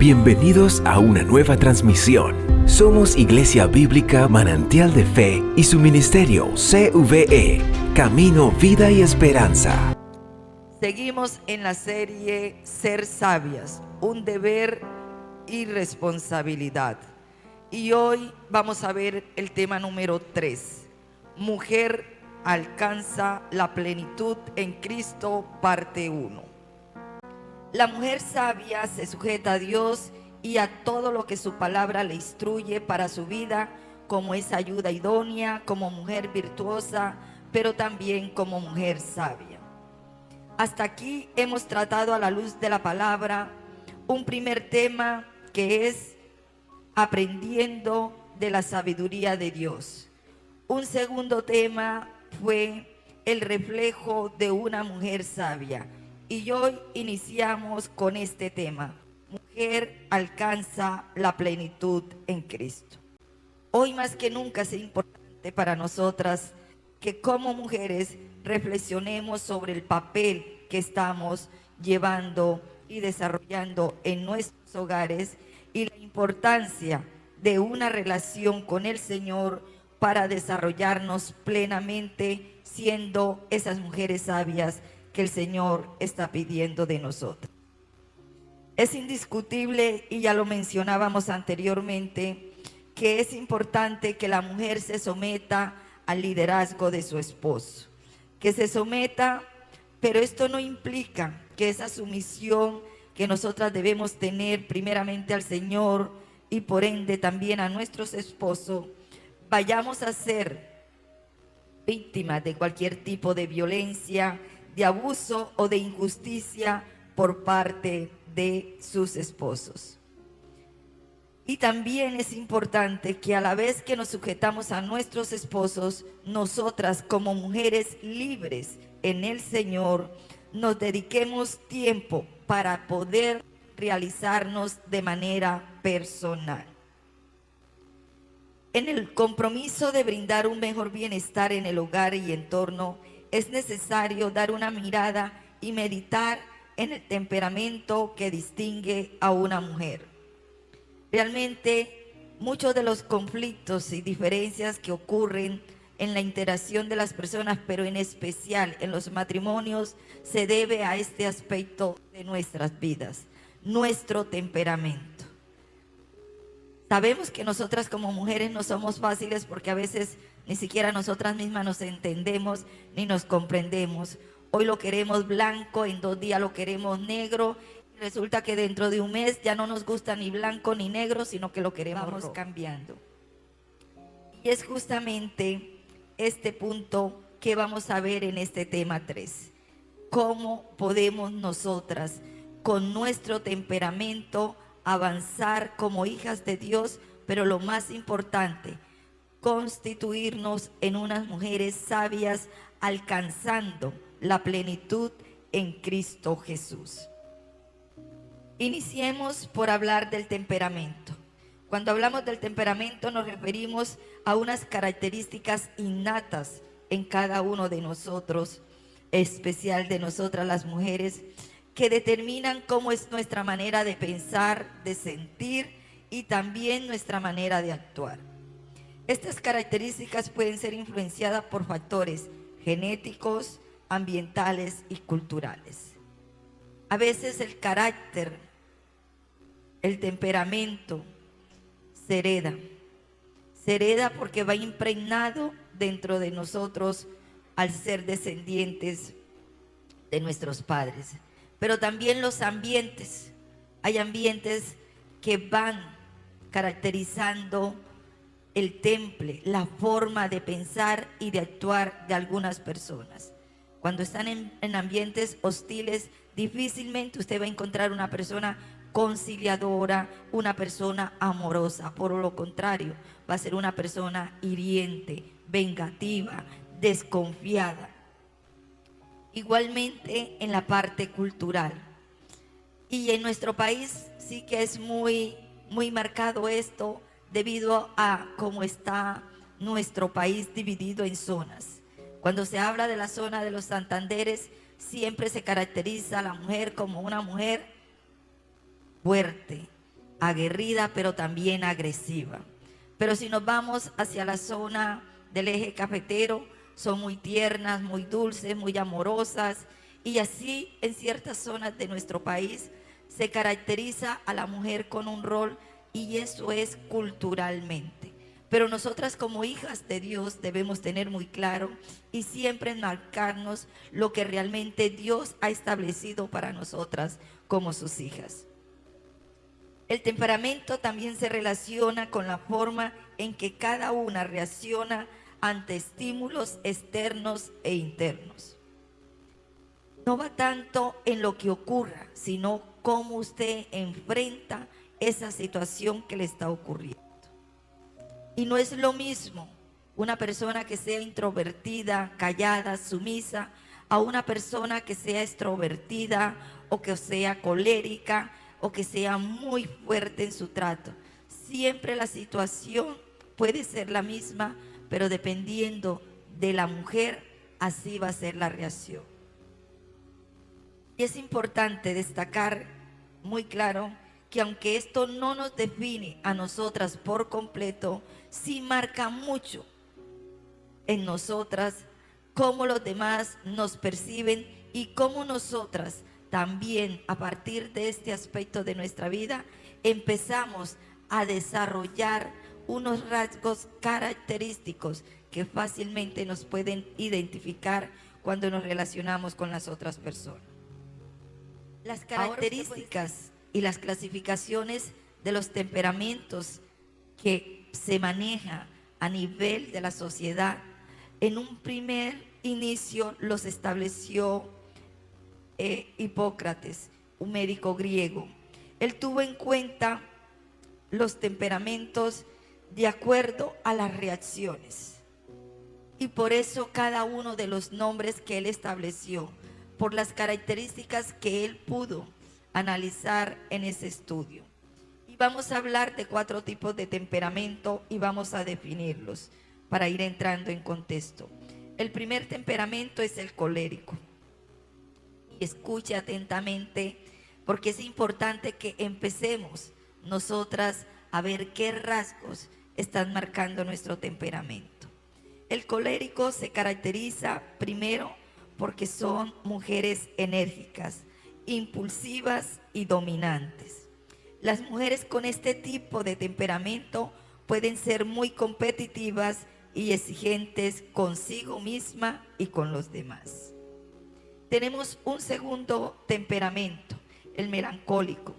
Bienvenidos a una nueva transmisión. Somos Iglesia Bíblica Manantial de Fe y su ministerio CVE, Camino, Vida y Esperanza. Seguimos en la serie Ser Sabias, un deber y responsabilidad. Y hoy vamos a ver el tema número 3. Mujer alcanza la plenitud en Cristo, parte 1. La mujer sabia se sujeta a Dios y a todo lo que su palabra le instruye para su vida, como esa ayuda idónea, como mujer virtuosa, pero también como mujer sabia. Hasta aquí hemos tratado a la luz de la palabra un primer tema que es aprendiendo de la sabiduría de Dios. Un segundo tema fue el reflejo de una mujer sabia. Y hoy iniciamos con este tema: mujer alcanza la plenitud en Cristo. Hoy más que nunca es importante para nosotras que como mujeres reflexionemos sobre el papel que estamos llevando y desarrollando en nuestros hogares y la importancia de una relación con el Señor para desarrollarnos plenamente siendo esas mujeres sabias que el Señor está pidiendo de nosotros. Es indiscutible, y ya lo mencionábamos anteriormente, que es importante que la mujer se someta al liderazgo de su esposo, que se someta, pero esto no implica que esa sumisión que nosotras debemos tener primeramente al Señor y por ende también a nuestros esposos, vayamos a ser víctimas de cualquier tipo de violencia, de abuso o de injusticia por parte de sus esposos. Y también es importante que a la vez que nos sujetamos a nuestros esposos, nosotras como mujeres libres en el Señor, nos dediquemos tiempo para poder realizarnos de manera personal. En el compromiso de brindar un mejor bienestar en el hogar y entorno, es necesario dar una mirada y meditar en el temperamento que distingue a una mujer. Realmente, muchos de los conflictos y diferencias que ocurren en la interacción de las personas, pero en especial en los matrimonios, se debe a este aspecto de nuestras vidas, nuestro temperamento. Sabemos que nosotras como mujeres no somos fáciles porque a veces ni siquiera nosotras mismas nos entendemos ni nos comprendemos. Hoy lo queremos blanco, en 2 días lo queremos negro. Y resulta que dentro de un mes ya no nos gusta ni blanco ni negro, sino que lo queremos cambiando. Y es justamente este punto que vamos a ver en este tema 3. ¿Cómo podemos nosotras con nuestro temperamento avanzar como hijas de Dios, pero lo más importante, constituirnos en unas mujeres sabias, alcanzando la plenitud en Cristo Jesús? Iniciemos por hablar del temperamento. Cuando hablamos del temperamento nos referimos a unas características innatas en cada uno de nosotros, especial de nosotras las mujeres, que determinan cómo es nuestra manera de pensar, de sentir y también nuestra manera de actuar. Estas características pueden ser influenciadas por factores genéticos, ambientales y culturales. A veces el carácter, el temperamento se hereda porque va impregnado dentro de nosotros al ser descendientes de nuestros padres. Pero también los ambientes, hay ambientes que van caracterizando el temple, la forma de pensar y de actuar de algunas personas. Cuando están en ambientes hostiles, difícilmente usted va a encontrar una persona conciliadora, una persona amorosa. Por lo contrario, va a ser una persona hiriente, vengativa, desconfiada. Igualmente en la parte cultural. Y en nuestro país sí que es muy marcado esto debido a cómo está nuestro país dividido en zonas. Cuando se habla de la zona de los Santanderes, siempre se caracteriza a la mujer como una mujer fuerte, aguerrida, pero también agresiva. Pero si nos vamos hacia la zona del eje cafetero, son muy tiernas, muy dulces, muy amorosas, y así en ciertas zonas de nuestro país se caracteriza a la mujer con un rol, y eso es culturalmente. Pero nosotras como hijas de Dios debemos tener muy claro y siempre marcarnos lo que realmente Dios ha establecido para nosotras como sus hijas. El temperamento también se relaciona con la forma en que cada una reacciona ante estímulos externos e internos. No va tanto en lo que ocurra, sino cómo usted enfrenta esa situación que le está ocurriendo. Y no es lo mismo una persona que sea introvertida, callada, sumisa, a una persona que sea extrovertida o que sea colérica o que sea muy fuerte en su trato. Siempre la situación puede ser la misma, pero dependiendo de la mujer, así va a ser la reacción. Y es importante destacar muy claro que aunque esto no nos define a nosotras por completo, sí marca mucho en nosotras cómo los demás nos perciben y cómo nosotras también a partir de este aspecto de nuestra vida empezamos a desarrollar unos rasgos característicos que fácilmente nos pueden identificar cuando nos relacionamos con las otras personas. Las características y las clasificaciones de los temperamentos que se maneja a nivel de la sociedad, en un primer inicio los estableció Hipócrates, un médico griego. Él tuvo en cuenta los temperamentos de acuerdo a las reacciones, y por eso cada uno de los nombres que él estableció, por las características que él pudo analizar en ese estudio. Y vamos a hablar de 4 tipos de temperamento y vamos a definirlos para ir entrando en contexto. El primer temperamento es el colérico. Y escuche atentamente, porque es importante que empecemos nosotras a ver qué rasgos están marcando nuestro temperamento. El colérico se caracteriza primero porque son mujeres enérgicas, impulsivas y dominantes. Las mujeres con este tipo de temperamento pueden ser muy competitivas y exigentes consigo misma y con los demás. Tenemos un segundo temperamento, el melancólico.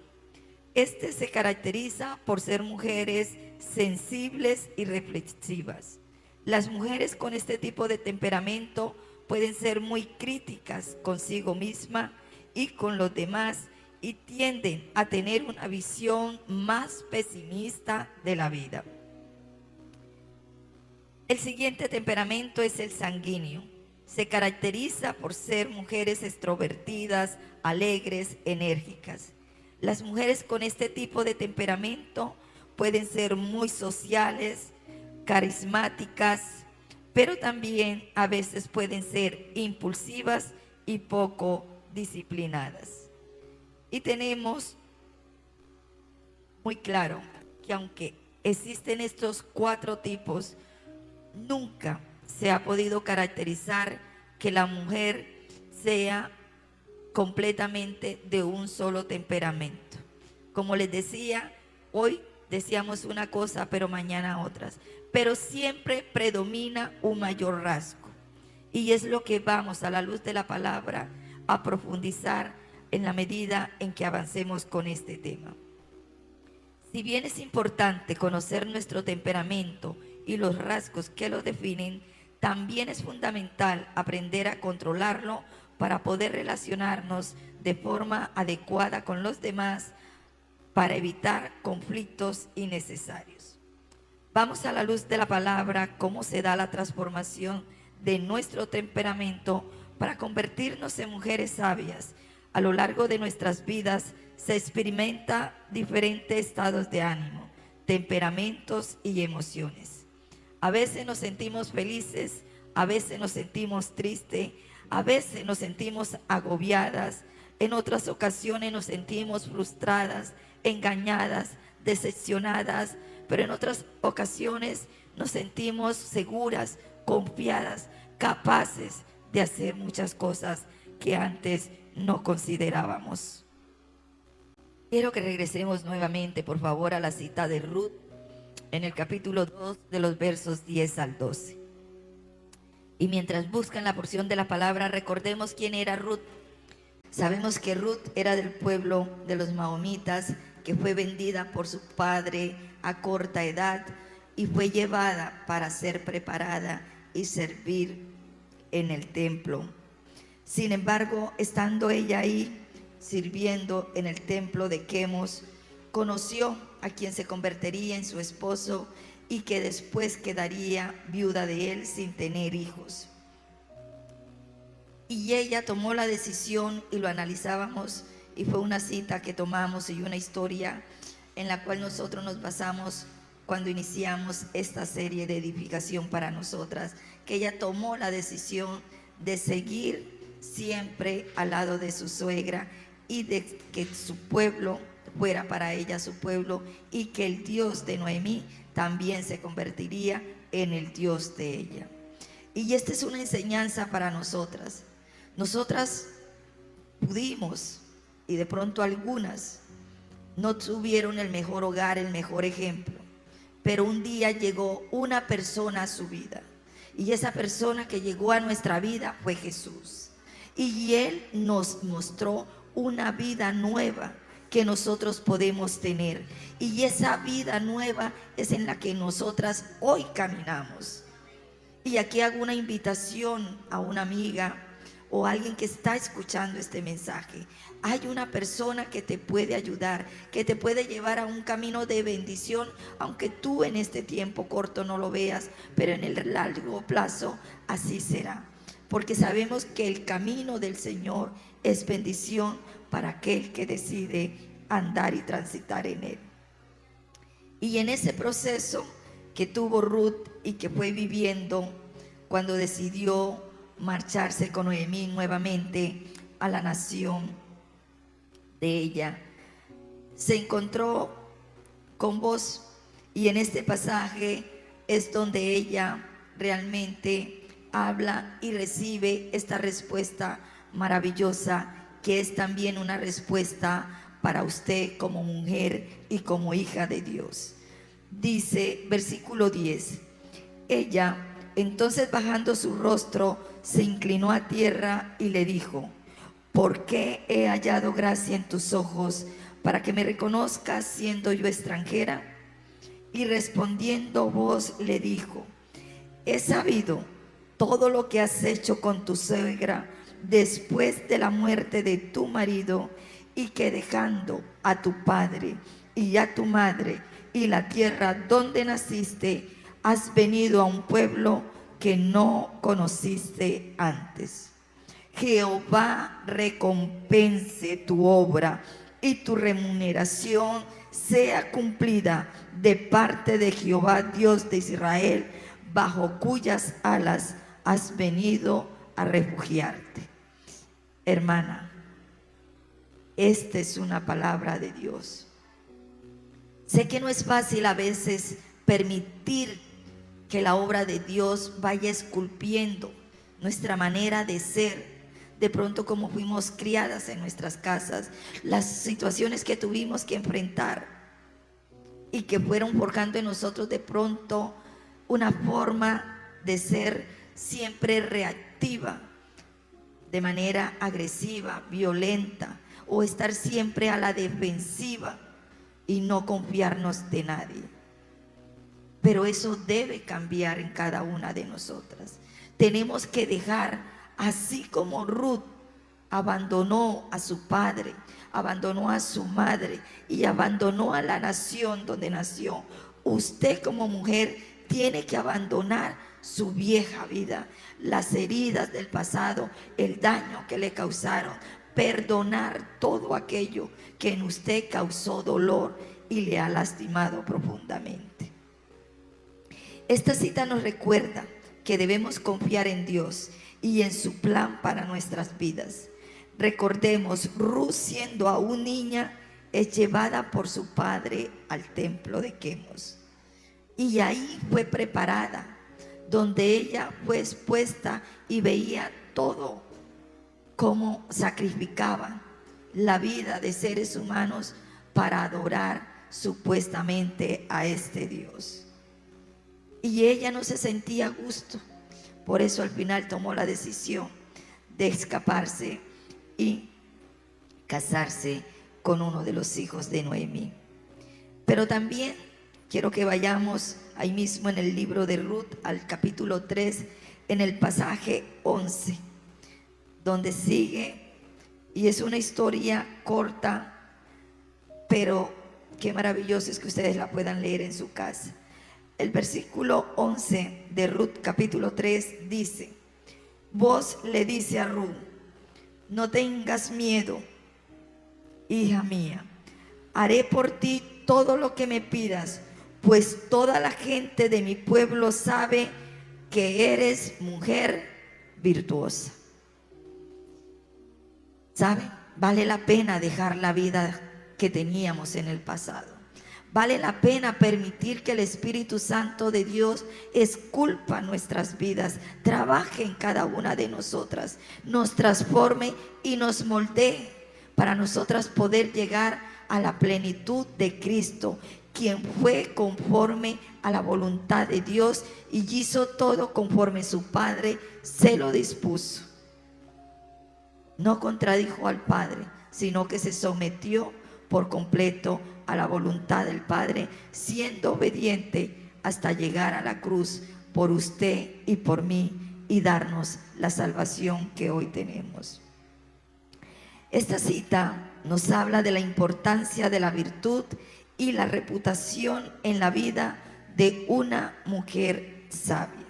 Este se caracteriza por ser mujeres sensibles y reflexivas. Las mujeres con este tipo de temperamento pueden ser muy críticas consigo misma y con los demás y tienden a tener una visión más pesimista de la vida. El siguiente temperamento es el sanguíneo. Se caracteriza por ser mujeres extrovertidas, alegres, enérgicas. Las mujeres con este tipo de temperamento pueden ser muy sociales, carismáticas, pero también a veces pueden ser impulsivas y poco disciplinadas. Y tenemos muy claro que aunque existen estos 4 tipos, nunca se ha podido caracterizar que la mujer sea completamente de un solo temperamento. Como les decía, hoy decíamos una cosa, pero mañana otras. Pero siempre predomina un mayor rasgo. Y es lo que vamos a la luz de la palabra a profundizar en la medida en que avancemos con este tema. Si bien es importante conocer nuestro temperamento y los rasgos que lo definen, también es fundamental aprender a controlarlo para poder relacionarnos de forma adecuada con los demás para evitar conflictos innecesarios. Vamos a la luz de la palabra cómo se da la transformación de nuestro temperamento para convertirnos en mujeres sabias. A lo largo de nuestras vidas se experimenta diferentes estados de ánimo, temperamentos y emociones. A veces nos sentimos felices, a veces nos sentimos tristes, a veces nos sentimos agobiadas, en otras ocasiones nos sentimos frustradas, engañadas, decepcionadas, pero en otras ocasiones nos sentimos seguras, confiadas, capaces de hacer muchas cosas que antes no considerábamos. Quiero que regresemos nuevamente, por favor, a la cita de Ruth en el capítulo 2 de los versos 10 al 12. Y mientras buscan la porción de la palabra, recordemos quién era Ruth. Sabemos que Ruth era del pueblo de los maomitas, que fue vendida por su padre a corta edad y fue llevada para ser preparada y servir en el templo. Sin embargo, estando ella ahí sirviendo en el templo de Quemos, conoció a quien se convertiría en su esposo y que después quedaría viuda de él sin tener hijos. Y ella tomó la decisión, y lo analizábamos, y fue una cita que tomamos y una historia en la cual nosotros nos basamos cuando iniciamos esta serie de edificación para nosotras, que ella tomó la decisión de seguir siempre al lado de su suegra y de que su pueblo fuera para ella su pueblo, y que el Dios de Noemí también se convertiría en el Dios de ella. Y esta es una enseñanza para nosotras. Nosotras pudimos, y de pronto algunas no tuvieron el mejor hogar, el mejor ejemplo, pero un día llegó una persona a su vida, y esa persona que llegó a nuestra vida fue Jesús, y Él nos mostró una vida nueva que nosotros podemos tener, y esa vida nueva es en la que nosotras hoy caminamos. Y aquí hago una invitación a una amiga o a alguien que está escuchando este mensaje. Hay una persona que te puede ayudar, que te puede llevar a un camino de bendición, aunque tú en este tiempo corto no lo veas, pero en el largo plazo así será, porque sabemos que el camino del Señor es bendición para aquel que decide andar y transitar en él. Y en ese proceso que tuvo Ruth y que fue viviendo cuando decidió marcharse con Noemí nuevamente a la nación de ella, se encontró con vos, y en este pasaje es donde ella realmente habla y recibe esta respuesta maravillosa, que es también una respuesta para usted como mujer y como hija de Dios. Dice versículo 10: ella entonces, bajando su rostro, se inclinó a tierra y le dijo: ¿por qué he hallado gracia en tus ojos para que me reconozcas siendo yo extranjera? Y respondiendo vos le dijo: he sabido todo lo que has hecho con tu suegra después de la muerte de tu marido, y que dejando a tu padre y a tu madre y la tierra donde naciste, has venido a un pueblo que no conociste antes. Jehová recompense tu obra y tu remuneración sea cumplida de parte de Jehová, Dios de Israel, bajo cuyas alas has venido a refugiarte. Hermana, esta es una palabra de Dios. Sé que no es fácil a veces permitir que la obra de Dios vaya esculpiendo nuestra manera de ser, de pronto como fuimos criadas en nuestras casas, las situaciones que tuvimos que enfrentar y que fueron forjando en nosotros de pronto una forma de ser siempre reactiva, de manera agresiva, violenta, o estar siempre a la defensiva y no confiarnos de nadie. Pero eso debe cambiar en cada una de nosotras. Tenemos que dejar, así como Ruth abandonó a su padre, abandonó a su madre y abandonó a la nación donde nació, usted como mujer tiene que abandonar su vieja vida, las heridas del pasado, el daño que le causaron, perdonar todo aquello que en usted causó dolor y le ha lastimado profundamente. Esta cita nos recuerda que debemos confiar en Dios y en su plan para nuestras vidas. Recordemos, Ruth, siendo aún niña, es llevada por su padre al templo de Quemos. Y ahí fue preparada, donde ella fue expuesta y veía todo cómo sacrificaban la vida de seres humanos para adorar supuestamente a este Dios. Y ella no se sentía a gusto, por eso al final tomó la decisión de escaparse y casarse con uno de los hijos de Noemí. Pero también quiero que vayamos ahí mismo en el libro de Ruth al capítulo 3, en el pasaje 11, donde sigue, y es una historia corta, pero qué maravilloso es que ustedes la puedan leer en su casa. El versículo 11 de Ruth capítulo 3 dice: Vos le dice a Ruth, no tengas miedo, hija mía, haré por ti todo lo que me pidas, pues toda la gente de mi pueblo sabe que eres mujer virtuosa. ¿Sabe? Vale la pena dejar la vida que teníamos en el pasado. Vale la pena permitir que el Espíritu Santo de Dios esculpa nuestras vidas, trabaje en cada una de nosotras, nos transforme y nos moldee para nosotras poder llegar a la plenitud de Cristo, quien fue conforme a la voluntad de Dios y hizo todo conforme su Padre se lo dispuso. No contradijo al Padre, sino que se sometió por completo a la voluntad del Padre, siendo obediente hasta llegar a la cruz por usted y por mí y darnos la salvación que hoy tenemos. Esta cita nos habla de la importancia de la virtud y la reputación en la vida de una mujer sabia.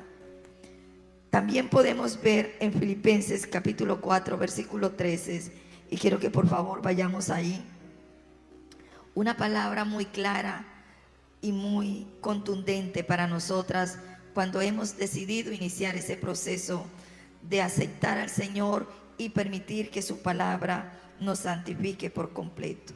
También podemos ver en Filipenses capítulo 4 versículo 13, y quiero que por favor vayamos ahí, una palabra muy clara y muy contundente para nosotras cuando hemos decidido iniciar ese proceso de aceptar al Señor y permitir que su palabra nos santifique por completo.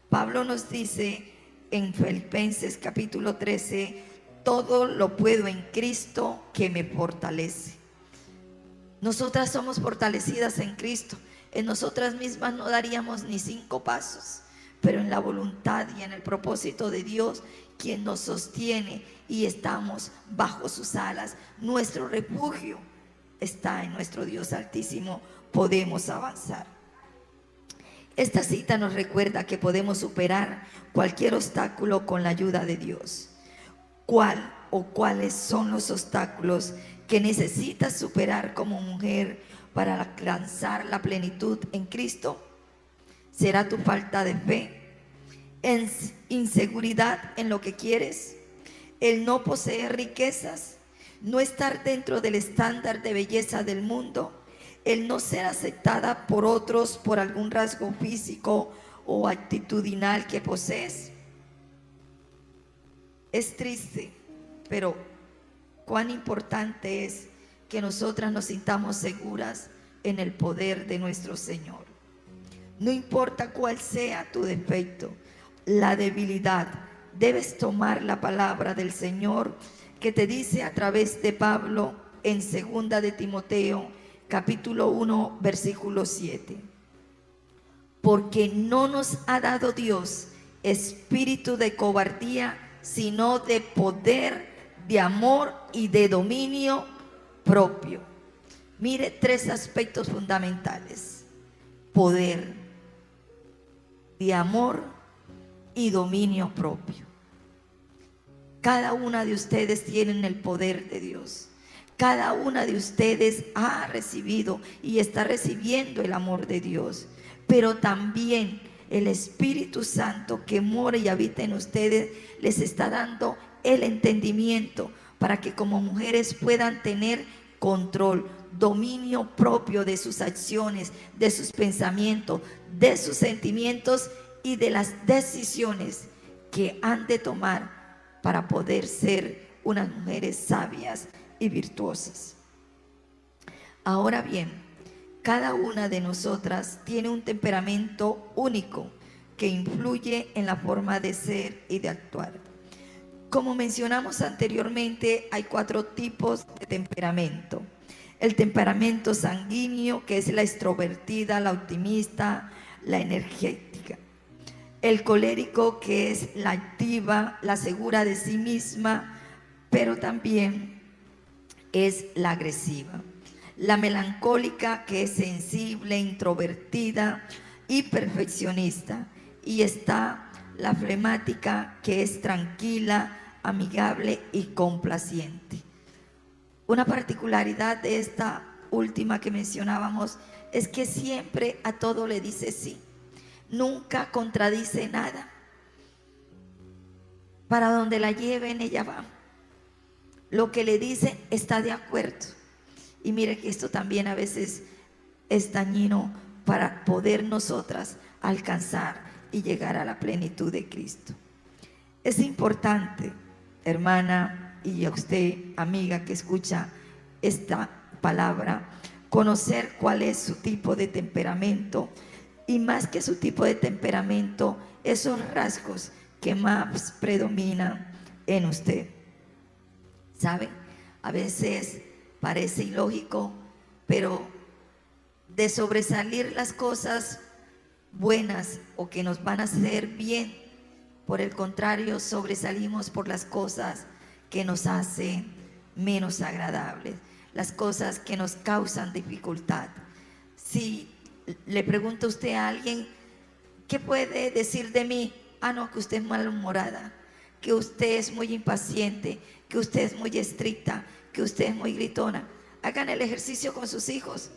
Pablo nos dice en Filipenses capítulo 13: todo lo puedo en Cristo que me fortalece. Nosotras somos fortalecidas en Cristo. En nosotras mismas no daríamos ni 5 pasos, pero en la voluntad y en el propósito de Dios, quien nos sostiene, y estamos bajo sus alas. Nuestro refugio está en nuestro Dios Altísimo. Podemos avanzar. Esta cita nos recuerda que podemos superar cualquier obstáculo con la ayuda de Dios. ¿Cuál o cuáles son los obstáculos que necesitas superar como mujer para alcanzar la plenitud en Cristo? ¿Será tu falta de fe? ¿Inseguridad en lo que quieres? ¿El no poseer riquezas? ¿No estar dentro del estándar de belleza del mundo? ¿El no ser aceptada por otros por algún rasgo físico o actitudinal que posees? Es triste, pero cuán importante es que nosotras nos sintamos seguras en el poder de nuestro Señor. No importa cuál sea tu defecto, la debilidad, debes tomar la palabra del Señor que te dice a través de Pablo en 2 de Timoteo capítulo 1 versículo 7: porque no nos ha dado Dios espíritu de cobardía, sino de poder, de amor y de dominio propio. Mire 3 aspectos fundamentales: poder, de amor y dominio propio. Cada una de ustedes tienen el poder de Dios. Cada una de ustedes ha recibido y está recibiendo el amor de Dios. Pero también el Espíritu Santo que mora y habita en ustedes les está dando el entendimiento para que como mujeres puedan tener control, dominio propio de sus acciones, de sus pensamientos, de sus sentimientos y de las decisiones que han de tomar para poder ser unas mujeres sabias y virtuosas. Ahora bien, cada una de nosotras tiene un temperamento único que influye en la forma de ser y de actuar. Como mencionamos anteriormente, hay 4 tipos de temperamento. El temperamento sanguíneo, que es la extrovertida, la optimista, la energética. El colérico, que es la activa, la segura de sí misma, pero también es la agresiva. La melancólica, que es sensible, introvertida y perfeccionista. Y está la flemática, que es tranquila, amigable y complaciente. Una particularidad de esta última que mencionábamos es que siempre a todo le dice sí, nunca contradice nada. Para donde la lleven ella va, lo que le dicen está de acuerdo. Y mire que esto también a veces es dañino para poder nosotras alcanzar y llegar a la plenitud de Cristo. Es importante, hermana, y a usted, amiga, que escucha esta palabra, conocer cuál es su tipo de temperamento, y más que su tipo de temperamento, esos rasgos que más predominan en usted. ¿Sabe? A veces parece ilógico, pero de sobresalir las cosas buenas o que nos van a hacer bien, por el contrario, sobresalimos por las cosas que nos hacen menos agradables, las cosas que nos causan dificultad. Si le pregunta usted a alguien, ¿qué puede decir de mí? Ah, no, que usted es malhumorada, que usted es muy impaciente, que usted es muy estricta, que usted es muy gritona. Hagan el ejercicio con sus hijos.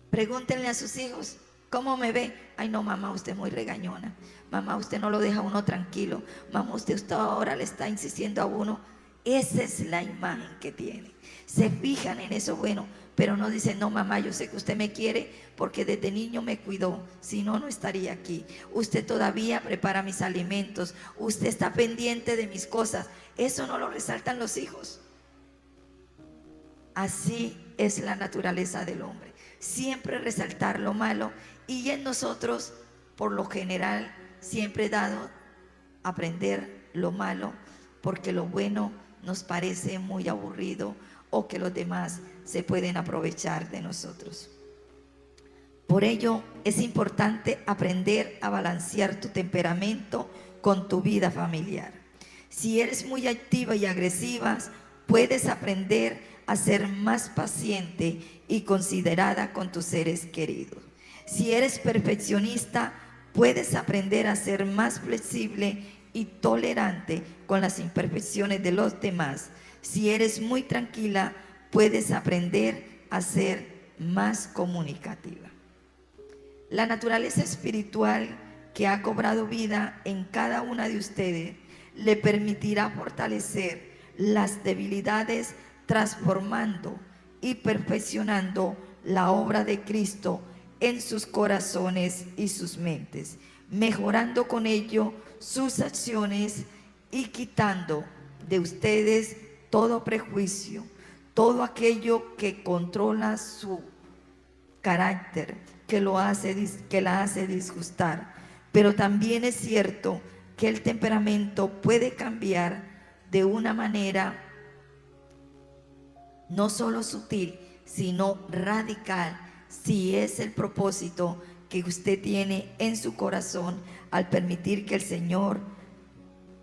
Pregúntenle a sus hijos, ¿cómo me ve? Ay, no, mamá, usted es muy regañona. Mamá, usted no lo deja a uno tranquilo. Mamá, usted ahora le está insistiendo a uno. Esa es la imagen que tiene. Se fijan en eso bueno, pero no dicen, no, mamá, yo sé que usted me quiere porque desde niño me cuidó. Si no, no estaría aquí. Usted todavía prepara mis alimentos. Usted está pendiente de mis cosas. Eso no lo resaltan los hijos. Así es la naturaleza del hombre. Siempre resaltar lo malo, y en nosotros, por lo general, siempre he dado aprender lo malo, porque lo bueno nos parece muy aburrido o que los demás se pueden aprovechar de nosotros. Por ello es importante aprender a balancear tu temperamento con tu vida familiar. Si eres muy activa y agresiva, puedes aprender a ser más paciente y considerada con tus seres queridos. Si eres perfeccionista, puedes aprender a ser más flexible y tolerante con las imperfecciones de los demás. Si eres muy tranquila, puedes aprender a ser más comunicativa. La naturaleza espiritual que ha cobrado vida en cada una de ustedes le permitirá fortalecer las debilidades, transformando y perfeccionando la obra de Cristo en sus corazones y sus mentes, mejorando con ello sus acciones y quitando de ustedes todo prejuicio, todo aquello que controla su carácter, que la hace disgustar. Pero también es cierto que el temperamento puede cambiar de una manera no solo sutil, sino radical, si es el propósito que usted tiene en su corazón al permitir que el Señor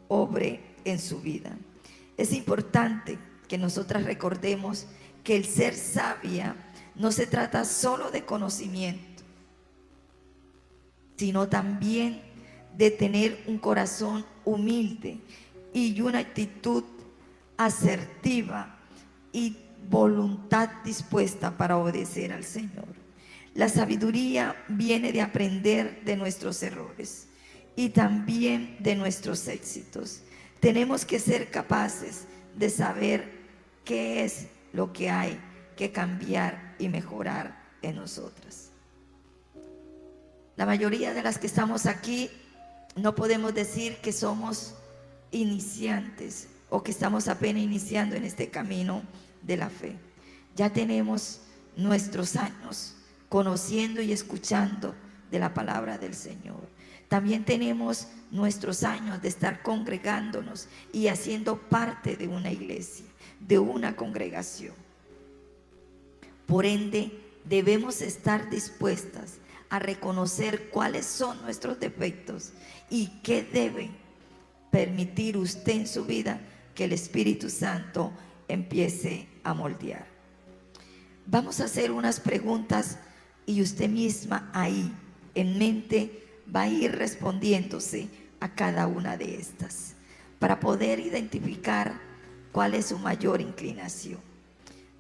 obre en su vida. Es importante que nosotras recordemos que el ser sabia no se trata solo de conocimiento, sino también de tener un corazón humilde y una actitud asertiva y voluntad dispuesta para obedecer al Señor. La sabiduría viene de aprender de nuestros errores y también de nuestros éxitos. Tenemos que ser capaces de saber qué es lo que hay que cambiar y mejorar en nosotras. La mayoría de las que estamos aquí no podemos decir que somos iniciantes o que estamos apenas iniciando en este camino de la fe. Ya tenemos nuestros años conociendo y escuchando de la palabra del Señor. También tenemos nuestros años de estar congregándonos y haciendo parte de una iglesia, de una congregación. Por ende, debemos estar dispuestas a reconocer cuáles son nuestros defectos y qué debe permitir usted en su vida que el Espíritu Santo empiece a moldear. Vamos a hacer unas preguntas y usted misma ahí en mente va a ir respondiéndose a cada una de estas para poder identificar cuál es su mayor inclinación.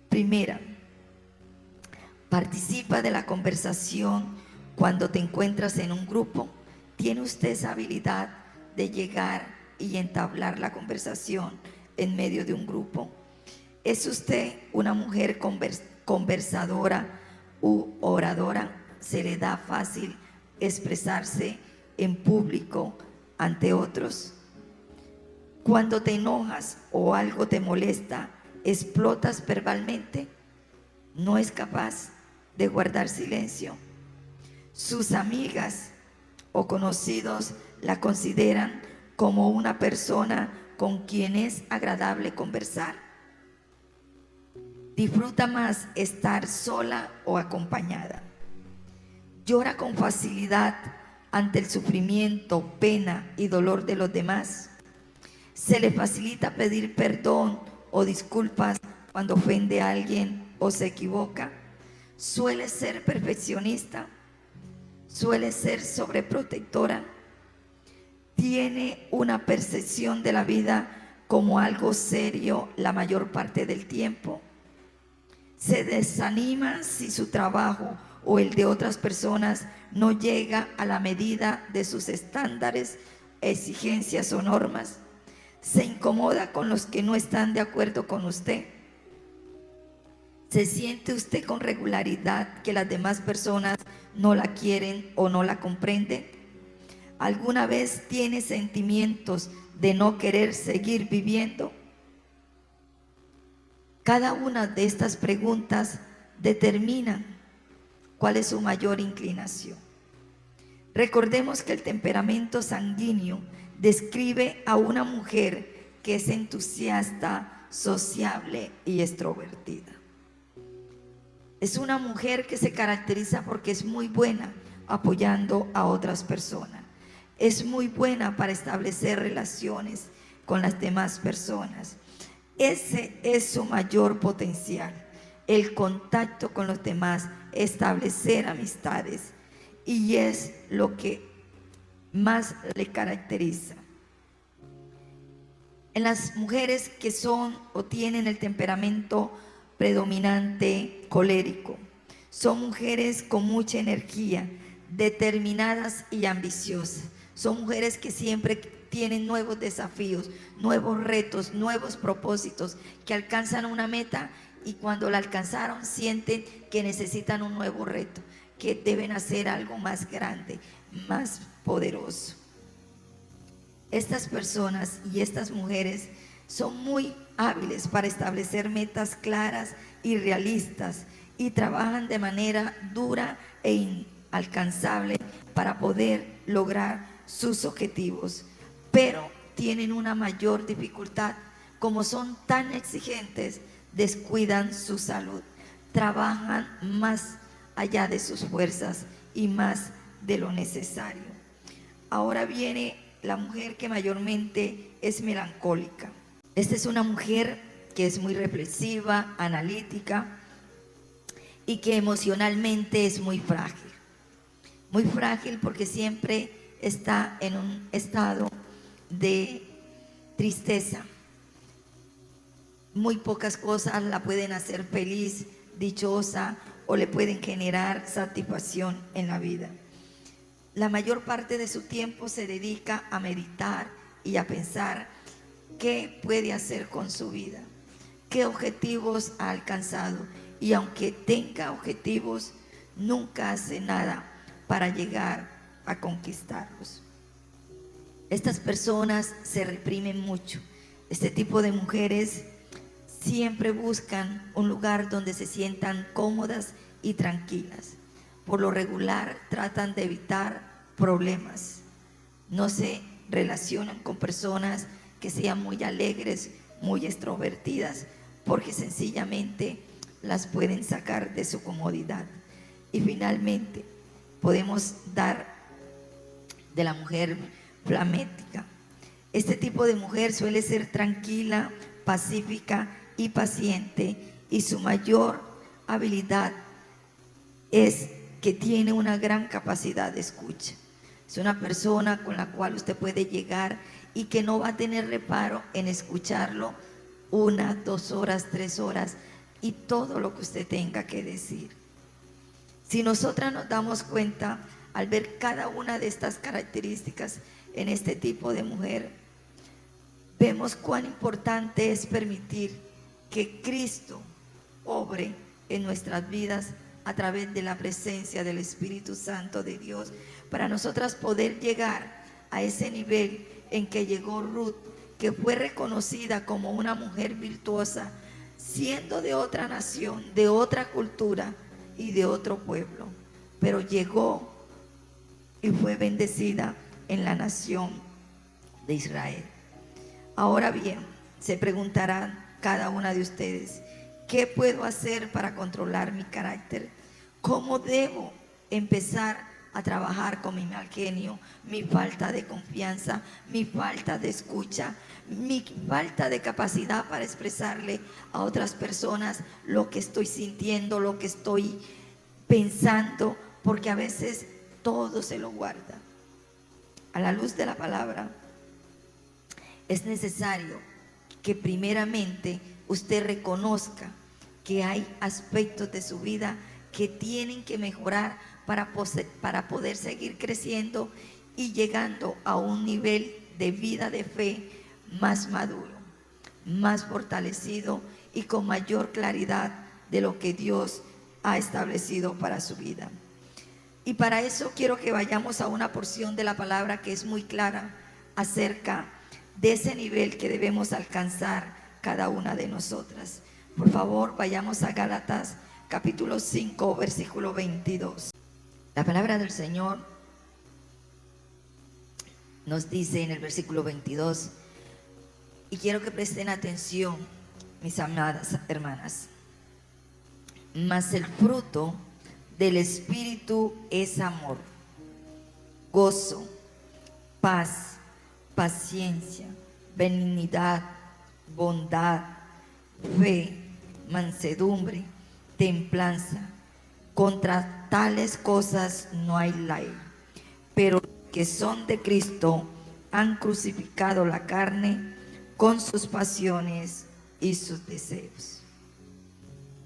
Primera, participa de la conversación cuando te encuentras en un grupo. ¿Tiene usted esa habilidad de llegar y entablar la conversación en medio de un grupo? ¿Es usted una mujer conversadora u oradora? ¿Se le da fácil expresarse en público ante otros? Cuando te enojas o algo te molesta, ¿explotas verbalmente? ¿No es capaz de guardar silencio? Sus amigas o conocidos la consideran como una persona con quien es agradable conversar. ¿Disfruta más estar sola o acompañada? ¿Llora con facilidad ante el sufrimiento, pena y dolor de los demás? ¿Se le facilita pedir perdón o disculpas cuando ofende a alguien o se equivoca? ¿Suele ser perfeccionista? ¿Suele ser sobreprotectora? ¿Tiene una percepción de la vida como algo serio la mayor parte del tiempo? ¿Se desanima si su trabajo o el de otras personas no llega a la medida de sus estándares, exigencias o normas? ¿Se incomoda con los que no están de acuerdo con usted? ¿Se siente usted con regularidad que las demás personas no la quieren o no la comprenden? ¿Alguna vez tiene sentimientos de no querer seguir viviendo? Cada una de estas preguntas determina cuál es su mayor inclinación. Recordemos que el temperamento sanguíneo describe a una mujer que es entusiasta, sociable y extrovertida. Es una mujer que se caracteriza porque es muy buena apoyando a otras personas. Es muy buena para establecer relaciones con las demás personas. Ese es su mayor potencial, el contacto con los demás, establecer amistades, y es lo que más le caracteriza. En las mujeres que son o tienen el temperamento predominante colérico, son mujeres con mucha energía, determinadas y ambiciosas. Son mujeres que siempre tienen nuevos desafíos, nuevos retos, nuevos propósitos, que alcanzan una meta y cuando la alcanzaron sienten que necesitan un nuevo reto, que deben hacer algo más grande, más poderoso. Estas personas y estas mujeres son muy hábiles para establecer metas claras y realistas y trabajan de manera dura e inalcanzable para poder lograr sus objetivos, pero tienen una mayor dificultad. Como son tan exigentes, descuidan su salud, trabajan más allá de sus fuerzas y más de lo necesario. Ahora viene la mujer que mayormente es melancólica. Esta es una mujer que es muy reflexiva, analítica y que emocionalmente es muy frágil. Muy frágil porque siempre está en un estado de tristeza. Muy pocas cosas la pueden hacer feliz, dichosa o le pueden generar satisfacción en la vida. La mayor parte de su tiempo se dedica a meditar y a pensar qué puede hacer con su vida, qué objetivos ha alcanzado, y aunque tenga objetivos, nunca hace nada para llegar a conquistarlos. Estas personas se reprimen mucho. Este tipo de mujeres siempre buscan un lugar donde se sientan cómodas y tranquilas. por lo regular tratan de evitar problemas. No se relacionan con personas que sean muy alegres, muy extrovertidas, porque sencillamente las pueden sacar de su comodidad. Y finalmente podemos dar de la mujer flamética. Este tipo de mujer suele ser tranquila, pacífica y paciente, y su mayor habilidad es que tiene una gran capacidad de escucha. Es una persona con la cual usted puede llegar y que no va a tener reparo en escucharlo 1, 2 horas, 3 horas y todo lo que usted tenga que decir. Si nosotras nos damos cuenta al ver cada una de estas características en este tipo de mujer, vemos cuán importante es permitir que Cristo obre en nuestras vidas a través de la presencia del Espíritu Santo de Dios, para nosotras poder llegar a ese nivel en que llegó Ruth, que fue reconocida como una mujer virtuosa, siendo de otra nación, de otra cultura y de otro pueblo, pero llegó y fue bendecida en la nación de Israel. Ahora bien, se preguntarán cada una de ustedes, ¿qué puedo hacer para controlar mi carácter? ¿Cómo debo empezar a trabajar con mi mal genio, mi falta de confianza, mi falta de escucha, mi falta de capacidad para expresarle a otras personas lo que estoy sintiendo, lo que estoy pensando? Porque a veces todo se lo guarda. A la luz de la palabra, es necesario que primeramente usted reconozca que hay aspectos de su vida que tienen que mejorar para poder seguir creciendo y llegando a un nivel de vida de fe más maduro, más fortalecido y con mayor claridad de lo que Dios ha establecido para su vida. Y para eso quiero que vayamos a una porción de la palabra que es muy clara acerca de ese nivel que debemos alcanzar cada una de nosotras. Por favor, vayamos a Gálatas capítulo 5, versículo 22. La palabra del Señor nos dice en el versículo 22, y quiero que presten atención, mis amadas hermanas: mas el fruto del Espíritu es amor, gozo, paz, paciencia, benignidad, bondad, fe, mansedumbre, templanza. Contra tales cosas no hay ley. Pero los que son de Cristo han crucificado la carne con sus pasiones y sus deseos.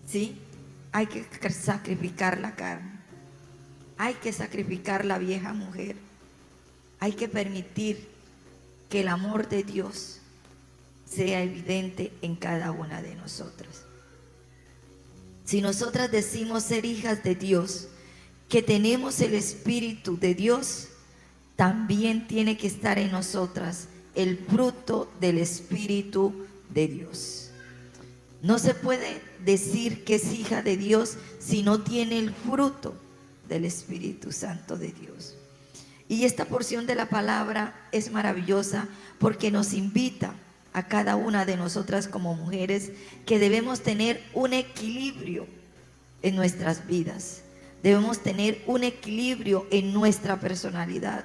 ¿Sí? Hay que sacrificar la carne. Hay que sacrificar la vieja mujer. Hay que permitir que el amor de Dios sea evidente en cada una de nosotras. Si nosotras decimos ser hijas de Dios, que tenemos el Espíritu de Dios, también tiene que estar en nosotras el fruto del Espíritu de Dios. No se puede decir que es hija de Dios si no tiene el fruto del Espíritu Santo de Dios. Y esta porción de la palabra es maravillosa porque nos invita a cada una de nosotras como mujeres que debemos tener un equilibrio en nuestras vidas. Debemos tener un equilibrio en nuestra personalidad.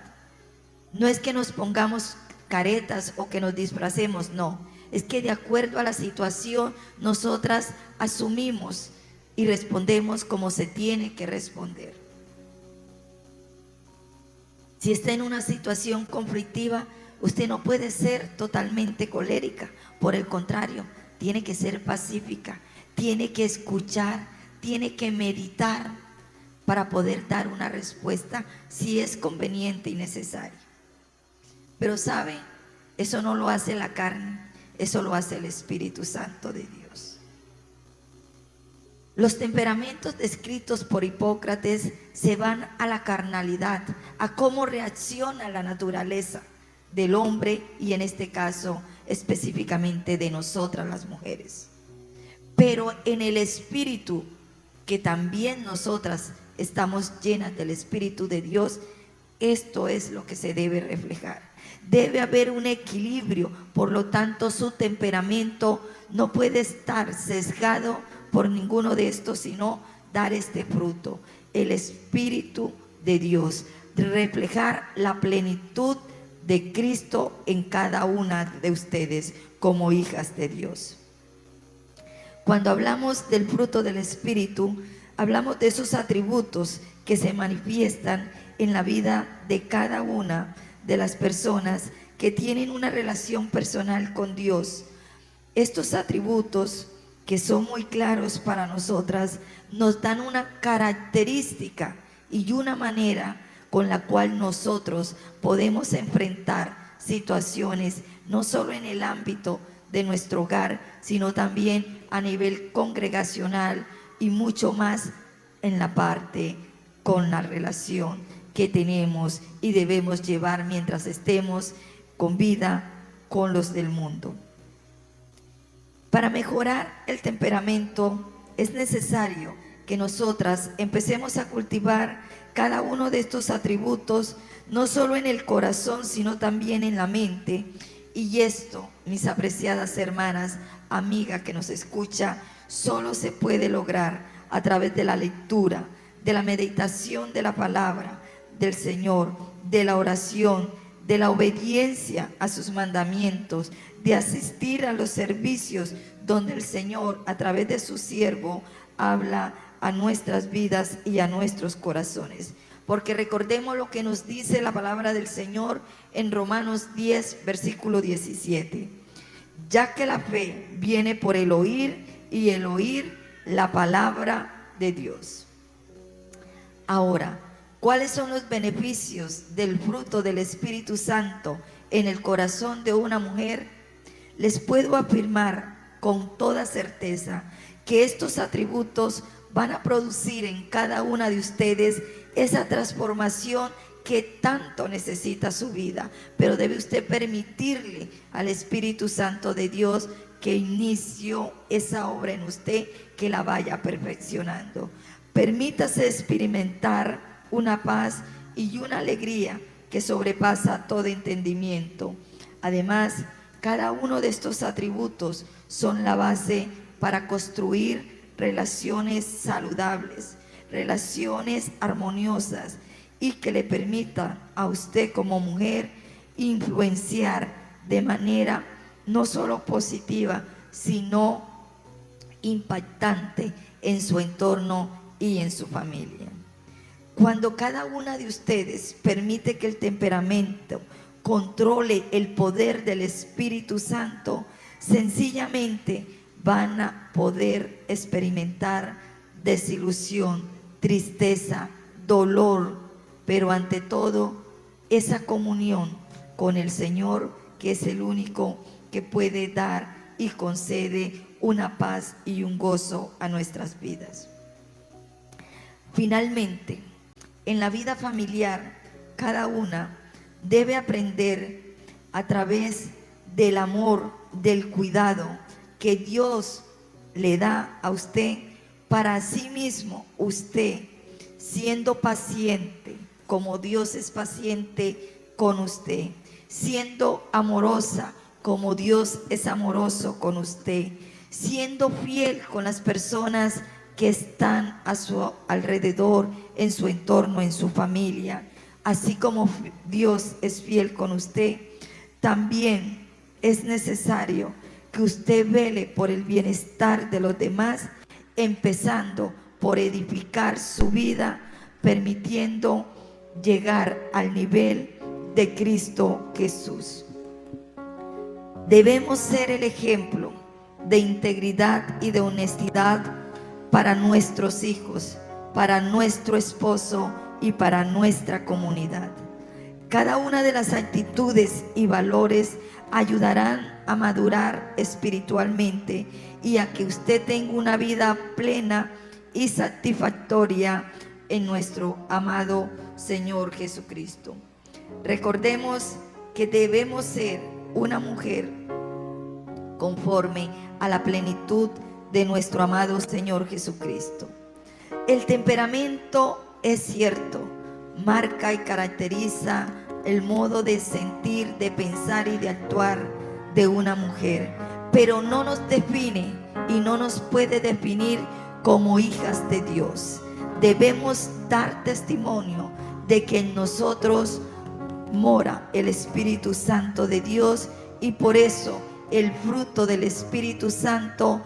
No es que nos pongamos caretas o que nos disfracemos, no. Es que de acuerdo a la situación nosotras asumimos y respondemos como se tiene que responder. Si está en una situación conflictiva, usted no puede ser totalmente colérica. Por el contrario, tiene que ser pacífica, tiene que escuchar, tiene que meditar para poder dar una respuesta si es conveniente y necesario. Pero ¿sabe? Eso no lo hace la carne, eso lo hace el Espíritu Santo de Dios. Los temperamentos descritos por Hipócrates se van a la carnalidad, a cómo reacciona la naturaleza del hombre y en este caso específicamente de nosotras las mujeres. Pero en el espíritu que también nosotras estamos llenas del Espíritu de Dios, esto es lo que se debe reflejar. Debe haber un equilibrio, por lo tanto su temperamento no puede estar sesgado por ninguno de estos, sino dar este fruto, el Espíritu de Dios, de reflejar la plenitud de Cristo en cada una de ustedes como hijas de Dios. Cuando hablamos del fruto del Espíritu, hablamos de esos atributos que se manifiestan en la vida de cada una de las personas que tienen una relación personal con Dios. Estos atributos, que son muy claros para nosotras, nos dan una característica y una manera con la cual nosotros podemos enfrentar situaciones, no solo en el ámbito de nuestro hogar, sino también a nivel congregacional y mucho más en la parte con la relación que tenemos y debemos llevar mientras estemos con vida con los del mundo. Para mejorar el temperamento es necesario que nosotras empecemos a cultivar cada uno de estos atributos, no solo en el corazón, sino también en la mente. Y esto, mis apreciadas hermanas, amiga que nos escucha, solo se puede lograr a través de la lectura, de la meditación de la palabra del Señor, de la oración, de la obediencia a sus mandamientos, de asistir a los servicios donde el Señor, a través de su siervo, habla a nuestras vidas y a nuestros corazones. Porque recordemos lo que nos dice la palabra del Señor en Romanos 10, versículo 17. Ya que la fe viene por el oír y el oír la palabra de Dios. Ahora, ¿cuáles son los beneficios del fruto del Espíritu Santo en el corazón de una mujer? Les puedo afirmar con toda certeza que estos atributos van a producir en cada una de ustedes esa transformación que tanto necesita su vida. Pero debe usted permitirle al Espíritu Santo de Dios que inició esa obra en usted, que la vaya perfeccionando. Permítase experimentar una paz y una alegría que sobrepasa todo entendimiento. Además, cada uno de estos atributos son la base para construir relaciones saludables, relaciones armoniosas, y que le permitan a usted como mujer influenciar de manera no solo positiva, sino impactante en su entorno y en su familia. Cuando cada una de ustedes permite que el temperamento controle el poder del Espíritu Santo, sencillamente van a poder experimentar desilusión, tristeza, dolor, pero ante todo esa comunión con el Señor, que es el único que puede dar y concede una paz y un gozo a nuestras vidas. Finalmente, en la vida familiar, cada una debe aprender a través del amor, del cuidado que Dios le da a usted, para sí mismo usted, siendo paciente como Dios es paciente con usted, siendo amorosa como Dios es amoroso con usted, siendo fiel con las personas que están a su alrededor, en su entorno, en su familia, así como Dios es fiel con usted. También es necesario que usted vele por el bienestar de los demás, empezando por edificar su vida, permitiendo llegar al nivel de Cristo Jesús. Debemos ser el ejemplo de integridad y de honestidad para nuestros hijos, para nuestro esposo y para nuestra comunidad. Cada una de las actitudes y valores ayudarán a madurar espiritualmente y a que usted tenga una vida plena y satisfactoria en nuestro amado Señor Jesucristo. Recordemos que debemos ser una mujer conforme a la plenitud de nuestro amado Señor Jesucristo. El temperamento es cierto, marca y caracteriza el modo de sentir, de pensar y de actuar de una mujer, pero no nos define y no nos puede definir como hijas de Dios. Debemos dar testimonio de que en nosotros mora el Espíritu Santo de Dios, y por eso el fruto del Espíritu Santo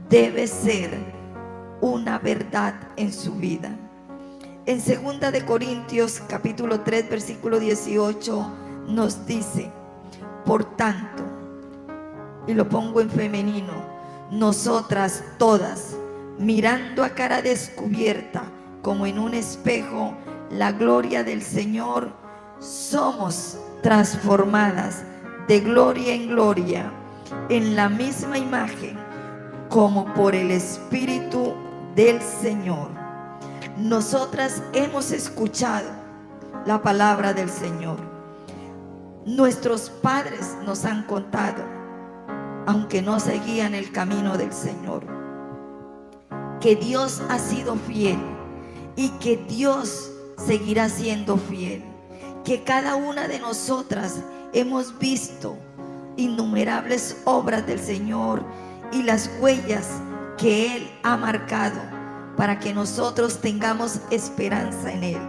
debe ser una verdad en su vida. En 2 de Corintios capítulo 3 versículo 18 nos dice: por tanto, y lo pongo en femenino, nosotras todas, mirando a cara descubierta como en un espejo la gloria del Señor, somos transformadas de gloria en gloria en la misma imagen como por el Espíritu del Señor. Nosotras hemos escuchado la palabra del Señor. Nuestros padres nos han contado, aunque no seguían el camino del Señor, que Dios ha sido fiel y que Dios seguirá siendo fiel, que cada una de nosotras hemos visto innumerables obras del Señor y las huellas que Él ha marcado para que nosotros tengamos esperanza en Él.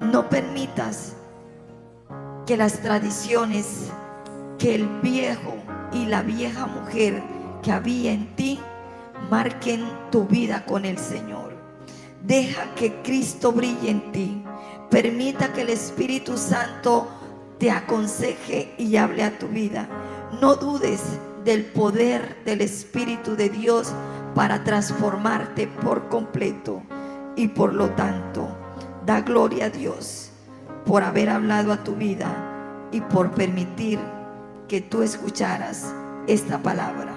No permitas que las tradiciones, que el viejo y la vieja mujer que había en ti marquen tu vida con el Señor. Deja que Cristo brille en ti. Permita que el Espíritu Santo te aconseje y hable a tu vida. No dudes del poder del Espíritu de Dios para transformarte por completo, y por lo tanto da gloria a Dios por haber hablado a tu vida y por permitir que tú escucharas esta palabra.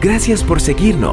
Gracias por seguirnos